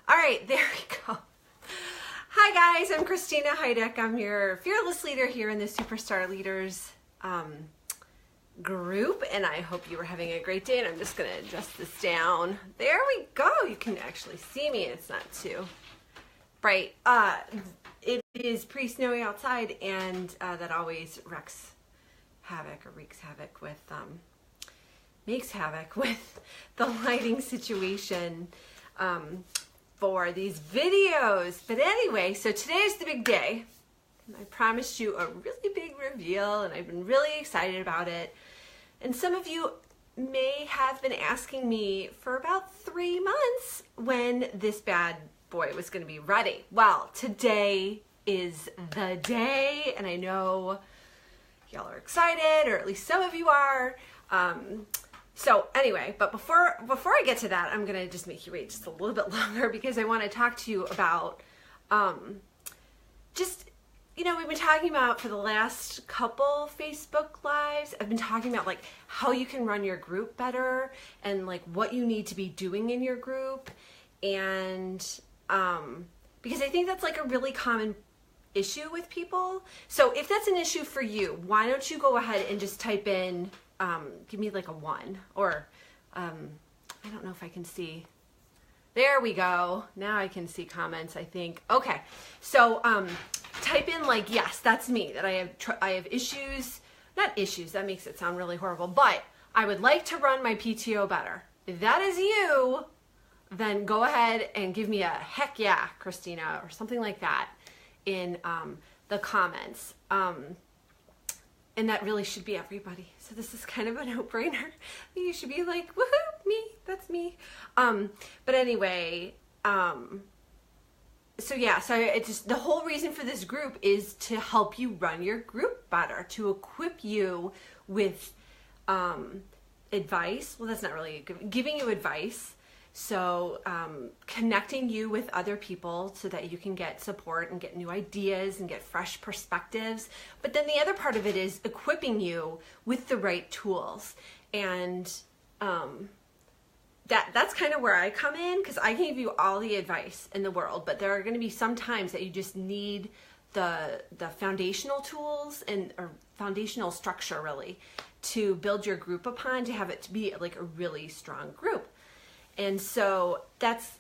All right, there we go. Hi guys, I'm Christina Heideck. I'm your fearless leader here in the Superstar Leaders group, and I hope you were having a great day. And I'm just going to adjust this down. There we go. You can actually see me. It's not too bright. It is pretty snowy outside, and that always wreaks havoc or wreaks havoc with makes havoc with the lighting situation for these videos. But anyway, so today's the big day. I promised you a really big reveal, and I've been really excited about it. And some of you may have been asking me for about 3 months when this bad boy was going to be ready. Well, today is the day, and I know y'all are excited, or at least some of you are. So anyway, but before I get to that, I'm going to just make you wait just a little bit longer because I want to talk to you about we've been talking about for the last couple Facebook Lives, I've been talking about like how you can run your group better and like what you need to be doing in your group. And because I think that's like a really common issue with people. So if that's an issue for you, why don't you go ahead and just type in give me like a 1 or I don't know if I can see. There we go. Now I can see comments, I think. Okay. So type in like, yes, that's me, that I have issues, not issues, that makes it sound really horrible, but I would like to run my PTO better. If that is you, then go ahead and give me a heck yeah, Christina, or something like that in the comments. And that really should be everybody. So this is kind of a no-brainer. You should be like, woohoo, me, that's me. But anyway, so it's just, the whole reason for this group is to help you run your group better, to equip you with advice. Well, that's not really good. Giving you advice. So connecting you with other people so that you can get support and get new ideas and get fresh perspectives. But then the other part of it is equipping you with the right tools. And that's kind of where I come in, because I can give you all the advice in the world, but there are going to be some times that you just need the foundational tools or foundational structure really to build your group upon, to have it to be like a really strong group. And so that's,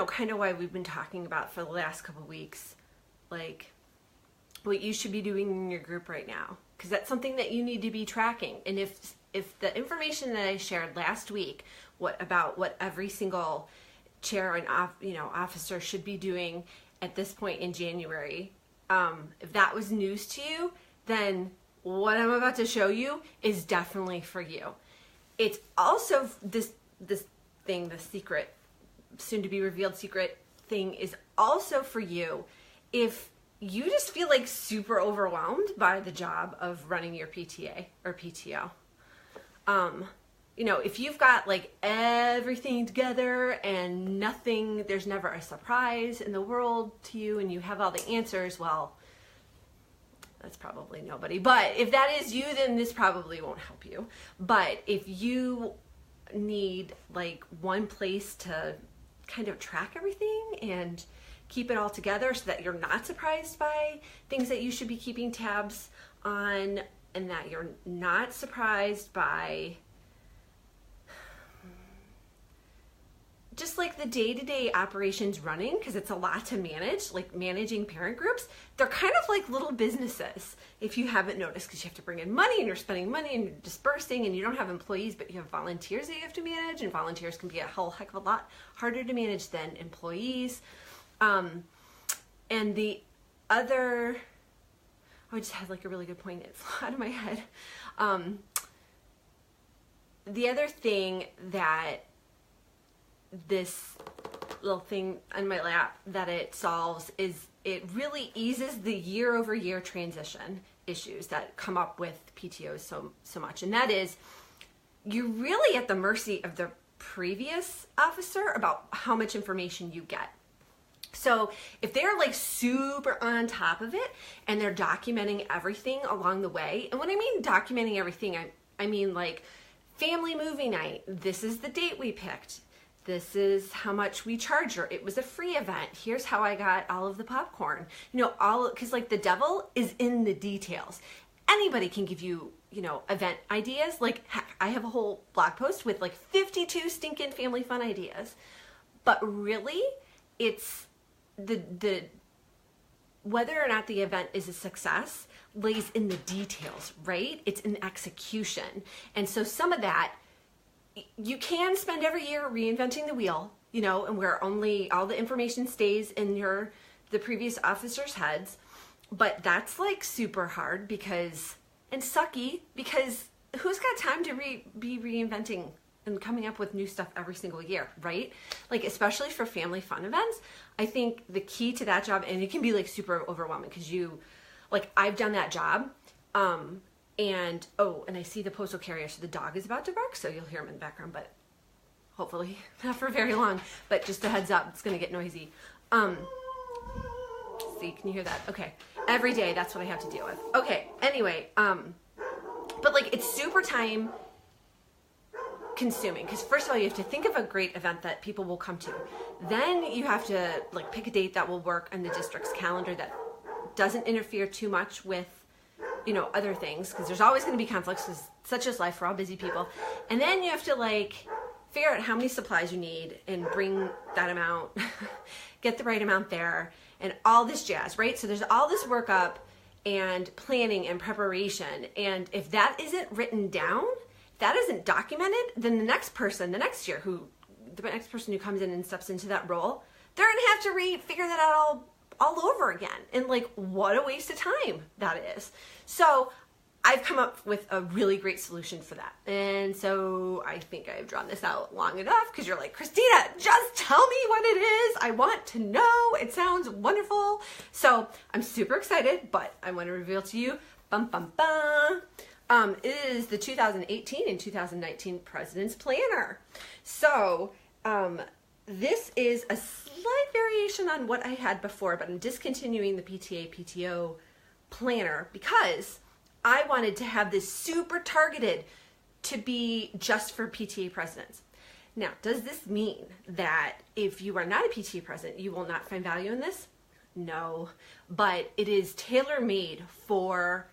kind of why we've been talking about for the last couple of weeks, like what you should be doing in your group right now, because that's something that you need to be tracking. And if the information that I shared last week, about what every single chair and officer should be doing at this point in January, if that was news to you, then what I'm about to show you is definitely for you. It's also this thing, the secret, soon to be revealed secret thing, is also for you if you just feel like super overwhelmed by the job of running your PTA or PTO. If you've got like everything together and there's never a surprise in the world to you and you have all the answers, well, that's probably nobody. But if that is you, then this probably won't help you. But if you need like one place to kind of track everything and keep it all together so that you're not surprised by things that you should be keeping tabs on, and that you're not surprised by just like the day-to-day operations running, because it's a lot to manage, like managing parent groups. They're kind of like little businesses, if you haven't noticed, because you have to bring in money and you're spending money and you're dispersing, and you don't have employees, but you have volunteers that you have to manage, and volunteers can be a whole heck of a lot harder to manage than employees. And the other, I just had like a really good point, it's out of my head. The other thing that this little thing on my lap that it solves is it really eases the year-over-year transition issues that come up with PTOs so much. And that is, you're really at the mercy of the previous officer about how much information you get. So if they're like super on top of it and they're documenting everything along the way, and when I mean documenting everything, I mean like family movie night, this is the date we picked. this is how much we charge, or it was a free event. Here's how I got all of the popcorn. You know, because like the devil is in the details. Anybody can give you, you know, event ideas. Like, heck, I have a whole blog post with like 52 stinking family fun ideas. But really, it's the whether or not the event is a success lays in the details, right? It's in execution. And so some of that, you can spend every year reinventing the wheel, you know, and where only all the information stays in the previous officers' heads. But that's like super hard and sucky, because who's got time to be reinventing and coming up with new stuff every single year, right? Like, especially for family fun events, I think the key to that job, and it can be like super overwhelming because I've done that job, and I see the postal carrier, so the dog is about to bark, so you'll hear him in the background, but hopefully not for very long, but just a heads up, it's gonna get noisy. See, can you hear that? Okay, every day, that's what I have to deal with. Okay, anyway, but like, it's super time consuming, because first of all, you have to think of a great event that people will come to. Then you have to like pick a date that will work on the district's calendar that doesn't interfere too much with, you know, other things, because there's always going to be conflicts, because such is life, we're all busy people. And then you have to like figure out how many supplies you need and bring that amount, get the right amount there, and all this jazz, right? So there's all this workup and planning and preparation, and if that isn't written down, that isn't documented, then the next person who comes in and steps into that role, they're gonna have to figure that out all over again. And like, what a waste of time that is. So I've come up with a really great solution for that. And so I think I've drawn this out long enough, because you're like, Christina, just tell me what it is. I want to know. It sounds wonderful. So I'm super excited, but I want to reveal to you, it is the 2018 and 2019 President's Planner. So this is a slight variation on what I had before, but I'm discontinuing the PTA PTO planner because I wanted to have this super targeted to be just for PTA presidents. Now, does this mean that if you are not a PTA president, you will not find value in this? No, but it is tailor-made for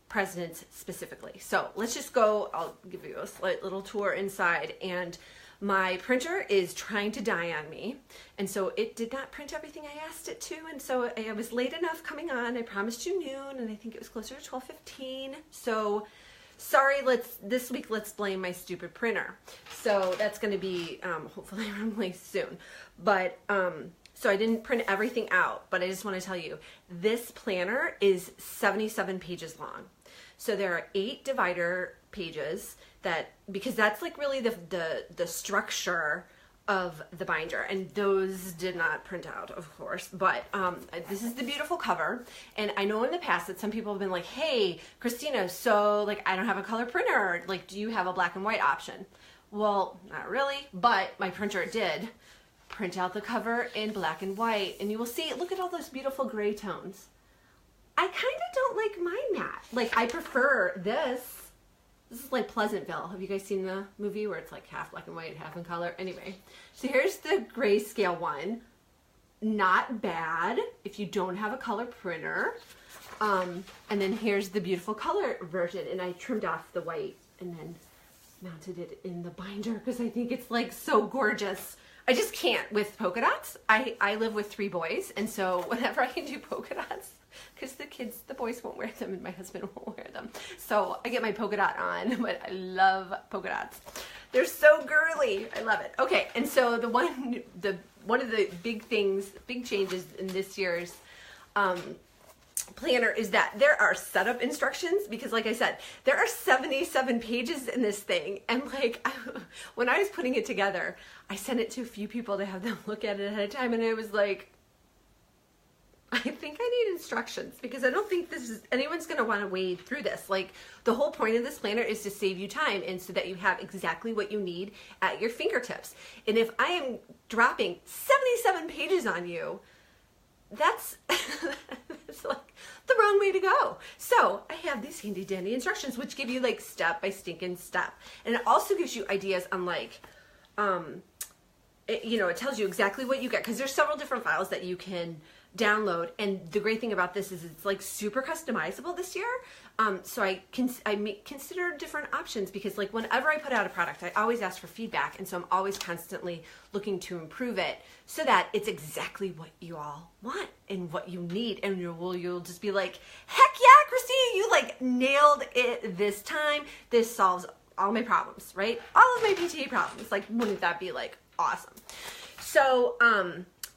presidents specifically. So let's just go, I'll give you a slight little tour inside, and my printer is trying to die on me, and so it did not print everything I asked it to, and so I was late enough coming on. I promised you noon, and I think it was closer to 12:15, so sorry, this week let's blame my stupid printer. So that's going to be hopefully running soon, but so I didn't print everything out, but I just want to tell you, this planner is 77 pages long. So there are 8 divider pages because that's like really the structure of the binder, and those did not print out, of course, but this is the beautiful cover. And I know in the past that some people have been like, hey, Christina, so like I don't have a color printer, like do you have a black and white option? Well, not really, but my printer did print out the cover in black and white, and you will see, look at all those beautiful gray tones. I kind of don't like mine that. Like, I prefer this. This is like Pleasantville. Have you guys seen the movie where it's like half black and white, half in color? Anyway, so here's the grayscale one. Not bad if you don't have a color printer. And then here's the beautiful color version, and I trimmed off the white and then mounted it in the binder because I think it's like so gorgeous. I just can't with polka dots. I live with 3 boys, and so whenever I can do polka dots, because the boys won't wear them and my husband won't wear them. So I get my polka dot on, but I love polka dots. They're so girly. I love it. Okay, and so one of the big changes in this year's planner is that there are setup instructions, because like I said, there are 77 pages in this thing, and like when I was putting it together, I sent it to a few people to have them look at it ahead of time, and I was like, I think I need instructions, because I don't think anyone's going to want to wade through this. Like, the whole point of this planner is to save you time, and so that you have exactly what you need at your fingertips. And if I am dropping 77 pages on you, that's like the wrong way to go. So I have these handy dandy instructions, which give you like step by step. And it also gives you ideas on like, it tells you exactly what you get, because there's several different files that you can download. And the great thing about this is it's like super customizable this year. So I consider different options, because like whenever I put out a product, I always ask for feedback. And so I'm always constantly looking to improve it so that it's exactly what you all want and what you need. And you'll just be like, heck yeah, Christina, you like nailed it this time. This solves all my problems, right? All of my PTA problems. Like, wouldn't that be like awesome? So,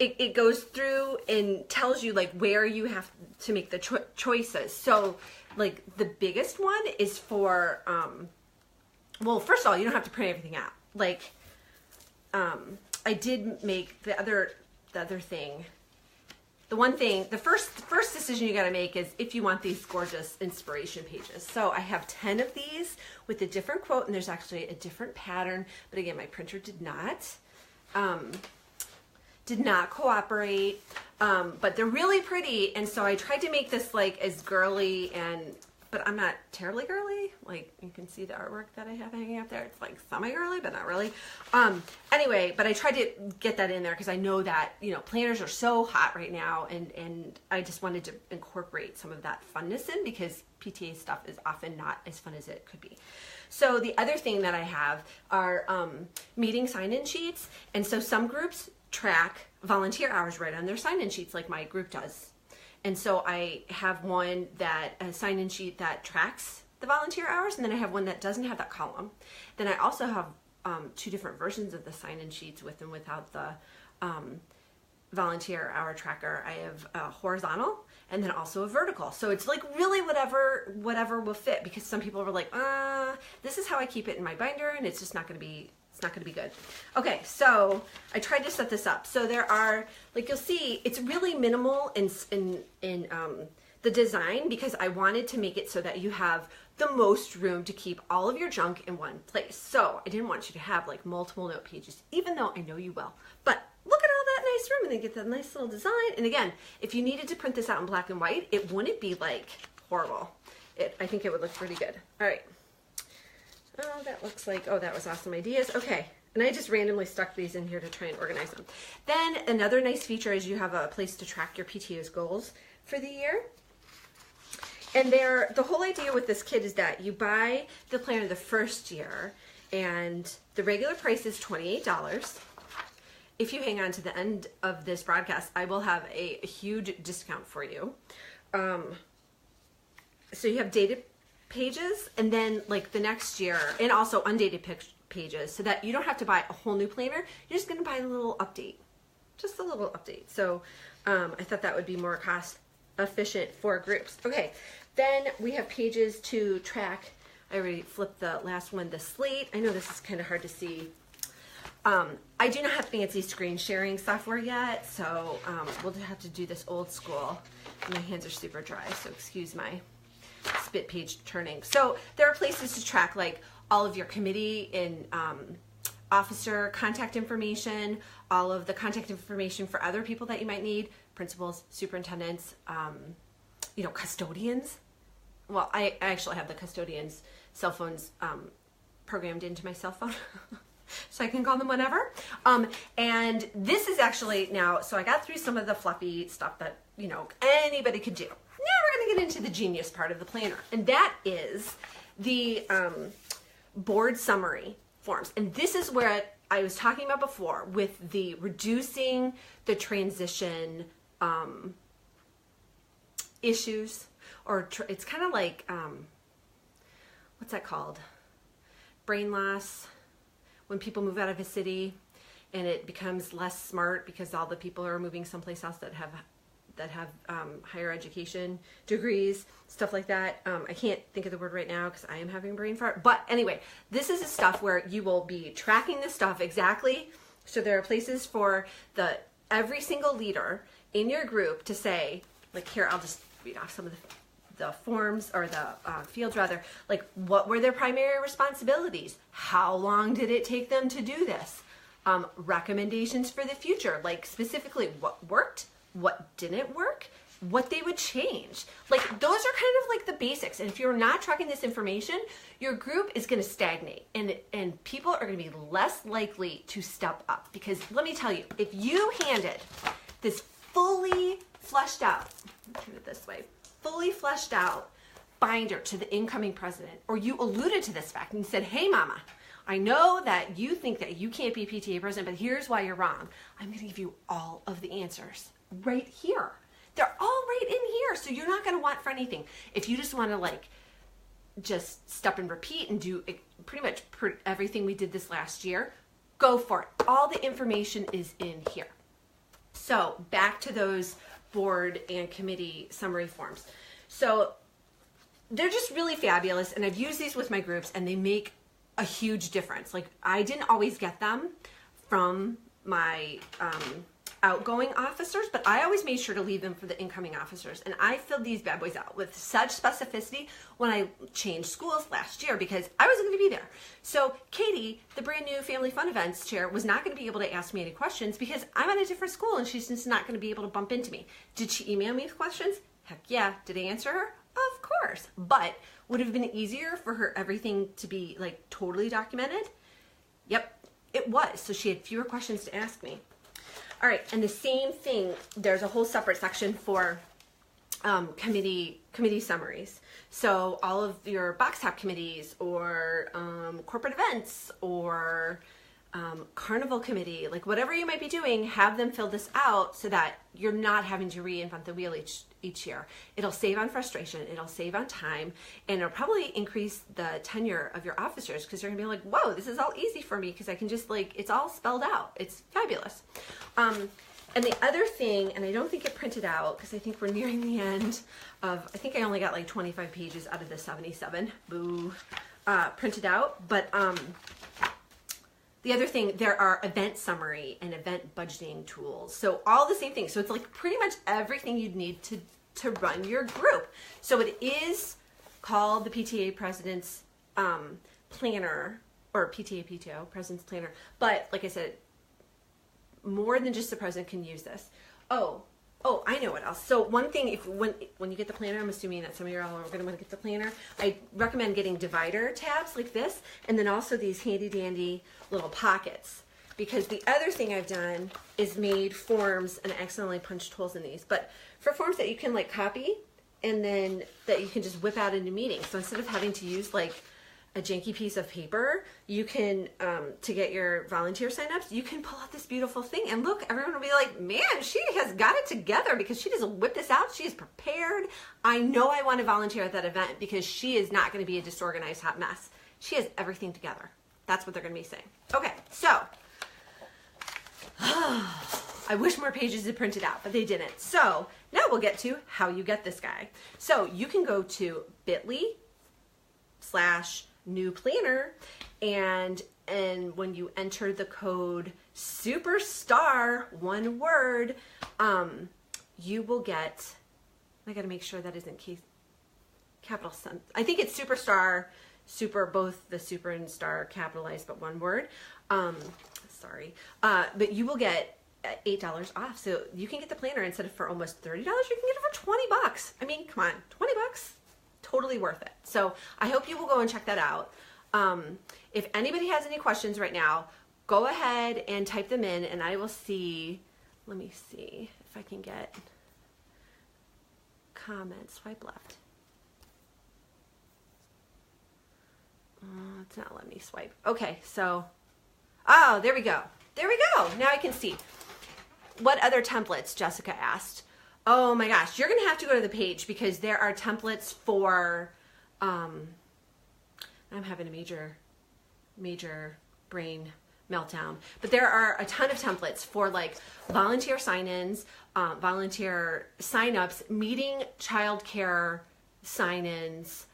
it goes through and tells you like where you have to make the choices. So like the biggest one is for, well, first of all, you don't have to print everything out. Like, I did make the other thing. The first decision you got to make is if you want these gorgeous inspiration pages. So I have 10 of these with a different quote, and there's actually a different pattern. But again, my printer did not cooperate, but they're really pretty. And so I tried to make this like as girly, but I'm not terribly girly. Like you can see the artwork that I have hanging up there. It's like semi-girly, but not really. Anyway, but I tried to get that in there because I know that, planners are so hot right now, and I just wanted to incorporate some of that funness in, because PTA stuff is often not as fun as it could be. So the other thing that I have are meeting sign-in sheets. And so some groups track volunteer hours right on their sign-in sheets, like my group does. And so I have a sign-in sheet that tracks the volunteer hours, and then I have one that doesn't have that column. Then I also have 2 different versions of the sign-in sheets, with and without the volunteer hour tracker. I have a horizontal and then also a vertical. So it's like really whatever will fit, because some people were like, this is how I keep it in my binder, and it's just not going to be good. Okay, so I tried to set this up. So there are, like you'll see, it's really minimal in the design, because I wanted to make it so that you have the most room to keep all of your junk in one place. So I didn't want you to have like multiple note pages, even though I know you will. But look at all that nice room, and then get that nice little design. And again, if you needed to print this out in black and white, it wouldn't be like horrible. I think it would look pretty good. All right. Oh, that looks like, that was awesome ideas. Okay, and I just randomly stuck these in here to try and organize them. Then another nice feature is you have a place to track your PTO's goals for the year. And the whole idea with this kit is that you buy the planner the first year, and the regular price is $28. If you hang on to the end of this broadcast, I will have a huge discount for you. So you have dated pages, and then like the next year, and also undated pages, so that you don't have to buy a whole new planner. You're just going to buy a little update, just a little update. So I thought that would be more cost efficient for groups. Okay, then we have pages to track. I already flipped the last one, the slate. I know this is kind of hard to see. I do not have fancy screen sharing software yet, so we'll have to do this old school. My hands are super dry, so excuse my spit page turning. So there are places to track like all of your committee and officer contact information, all of the contact information for other people that you might need, principals, superintendents, custodians. Well, I actually have the custodians' cell phones programmed into my cell phone. So I can call them whenever. And this is actually now, so I got through some of the fluffy stuff that, anybody could do. Now we're going to get into the genius part of the planner. And that is the board summary forms. And this is where I was talking about before with the reducing the transition issues. Or it's kind of like, what's that called? Brain loss. When people move out of a city and it becomes less smart because all the people are moving someplace else that have higher education degrees, stuff like that. I can't think of the word right now because I am having a brain fart. But anyway, this is the stuff where you will be tracking this stuff exactly. So there are places for every single leader in your group to say, like here, I'll just read off some of the forms, or the fields rather, like what were their primary responsibilities? How long did it take them to do this? Recommendations for the future, like specifically what worked, what didn't work, what they would change. Like, those are kind of like the basics. And if you're not tracking this information, your group is going to stagnate, and people are going to be less likely to step up. Because let me tell you, if you handed this fully fleshed out, turn it this way, fully fleshed out binder to the incoming president, or you alluded to this fact and said, hey mama, I know that you think that you can't be PTA president, but here's why you're wrong. I'm going to give you all of the answers right here. They're all right in here, so you're not going to want for anything. If you just want to like just step and repeat and do pretty much everything we did this last year, go for it. All the information is in here. So back to those board and committee summary forms. So they're just really fabulous, and I've used these with my groups, and they make a huge difference. Like, I didn't always get them from my outgoing officers, but I always made sure to leave them for the incoming officers. And I filled these bad boys out with such specificity when I changed schools last year, because I wasn't going to be there. So Katie, the brand new family fun events chair, was not going to be able to ask me any questions because I'm at a different school and she's just not going to be able to bump into me. Did she email me with questions? Heck yeah. Did I answer her? Of course. But would it have been easier for her everything to be like totally documented? Yep, it was. So she had fewer questions to ask me. All right, and the same thing, there's a whole separate section for committee summaries. So all of your box top committees, or corporate events, or carnival committee, like whatever you might be doing, have them fill this out so that you're not having to reinvent the wheel each year. It'll save on frustration, it'll save on time, and it'll probably increase the tenure of your officers, because they're gonna be like, whoa, this is all easy for me because I can just like, it's all spelled out. It's fabulous. And the other thing, and I don't think it printed out because I think we're nearing the end of, I think I only got like 25 pages out of the 77, boo, printed out, but the other thing, there are event summary and event budgeting tools. So all the same things. So it's like pretty much everything you'd need to run your group. So it is called the PTA President's Planner, or PTO President's Planner. But like I said, more than just the president can use this. Oh, I know what else. So one thing, when you get the planner, I'm assuming that some of you all are going to want to get the planner, I recommend getting divider tabs like this, and then also these handy dandy little pockets. Because the other thing I've done is made forms, and I accidentally punched holes in these, but for forms that you can like copy, and then that you can just whip out into meetings. So instead of having to use like a janky piece of paper, you can, to get your volunteer signups, you can pull out this beautiful thing, and look, everyone will be like, man, she has got it together because she doesn't whip this out. She is prepared. I know I want to volunteer at that event because she is not going to be a disorganized hot mess. She has everything together. That's what they're going to be saying. Okay, so, I wish more pages had printed out, but they didn't. So now we'll get to how you get this guy. So you can go to bit.ly/new planner, and when you enter the code superstar, one word, you will get, I got to make sure that isn't capital sen. I think it's superstar, both the super and star capitalized, but one word. Sorry. But you will get $8 off. So you can get the planner instead of for almost $30, you can get it for 20 bucks. I mean, come on, 20 bucks. Totally worth it. So I hope you will go and check that out. If anybody has any questions right now, go ahead and type them in, and I will see, let me see if I can get comments. Swipe left. It's not letting me swipe. Okay, so, oh, there we go. There we go. Now I can see. What other templates, Jessica asked. Oh my gosh, you're going to have to go to the page because there are templates for, I'm having a major brain meltdown, but there are a ton of templates for like volunteer sign-ins, volunteer sign-ups, meeting childcare sign-ins,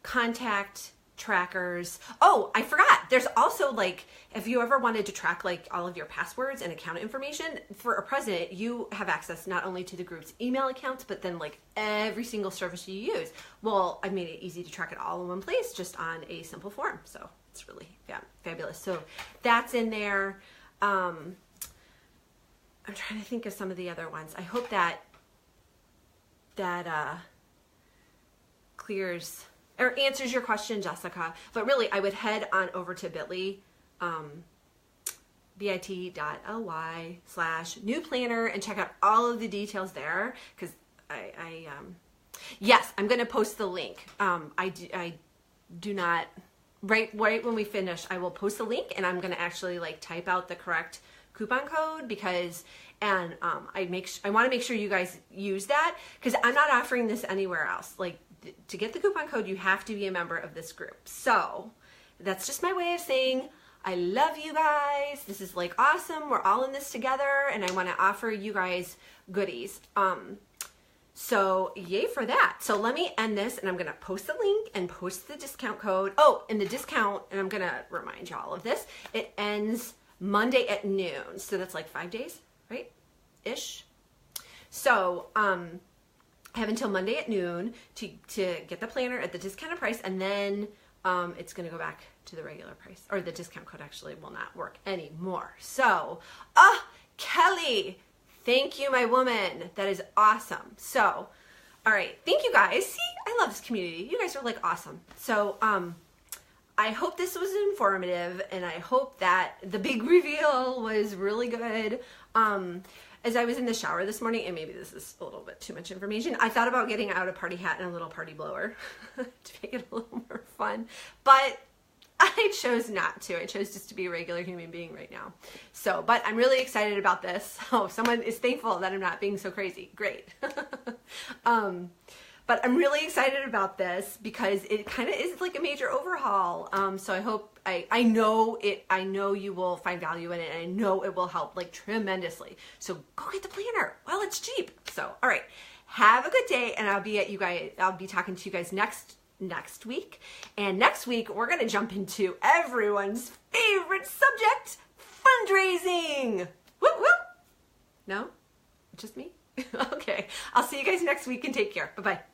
contact trackers. Oh, I forgot. There's also like, if you ever wanted to track like all of your passwords and account information for a president, you have access not only to the group's email accounts, but then like every single service you use. Well, I've made it easy to track it all in one place just on a simple form. So it's really fabulous. So that's in there. I'm trying to think of some of the other ones. I hope that clears or answers your question, Jessica. But really, I would head on over to bit.ly, bit.ly/new planner, and check out all of the details there. Because yes, I'm going to post the link. I do not, right when we finish, I will post the link, and I'm going to actually like type out the correct coupon code because, and I want to make sure you guys use that because I'm not offering this anywhere else. Like to get the coupon code, you have to be a member of this group. So that's just my way of saying I love you guys. This is like awesome. We're all in this together, and I want to offer you guys goodies. So yay for that. So let me end this, and I'm going to post the link and post the discount code. Oh, and the discount, and I'm going to remind you all of this. It ends Monday at noon. So that's like 5 days, right? Ish. So, I have until Monday at noon to get the planner at the discounted price, and then it's going to go back to the regular price, or the discount code actually will not work anymore. So, Kelly, thank you, my woman. That is awesome. So, all right. Thank you guys. See, I love this community. You guys are like awesome. So, I hope this was informative, and I hope that the big reveal was really good. As I was in the shower this morning, and maybe this is a little bit too much information, I thought about getting out a party hat and a little party blower to make it a little more fun, but I chose not to. I chose just to be a regular human being right now. So, but I'm really excited about this. Oh, someone is thankful that I'm not being so crazy. Great. But I'm really excited about this because it kind of is like a major overhaul. So I hope, I know you will find value in it, and I know it will help like tremendously. So go get the planner while it's cheap. So, all right, have a good day, and I'll be talking to you guys next week. And next week, we're going to jump into everyone's favorite subject, fundraising. Woo woo. No, just me. Okay. I'll see you guys next week, and take care. Bye-bye.